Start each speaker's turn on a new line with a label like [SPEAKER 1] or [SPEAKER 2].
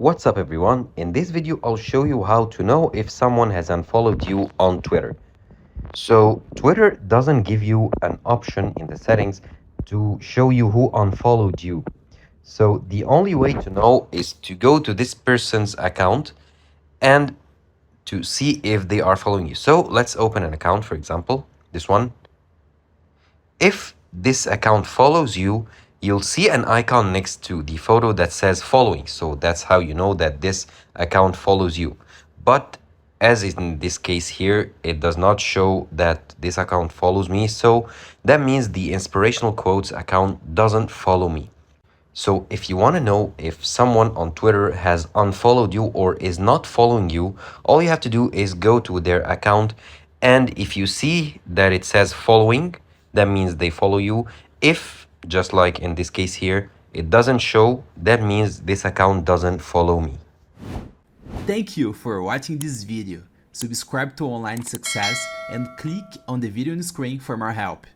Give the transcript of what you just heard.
[SPEAKER 1] What's up everyone? In this video I'll show you how to know if someone has unfollowed you on Twitter. So Twitter doesn't give you an option in the settings to show you who unfollowed you. So the only way to know is to go to this person's account and to see if they are following you. So let's open an account, for example, this one. If this account follows you, you'll see an icon next to the photo that says following. So that's how you know that this account follows you. But as in this case here, it does not show that this account follows me. So that means the inspirational quotes account doesn't follow me. So if you want to know if someone on Twitter has unfollowed you or is not following you, all you have to do is go to their account, and if you see that it says following, that means they follow you. If, just like in this case here, it doesn't show, that means this account doesn't follow me.
[SPEAKER 2] Thank you for watching this video. Subscribe to Online Success and click on the video on the screen for more help.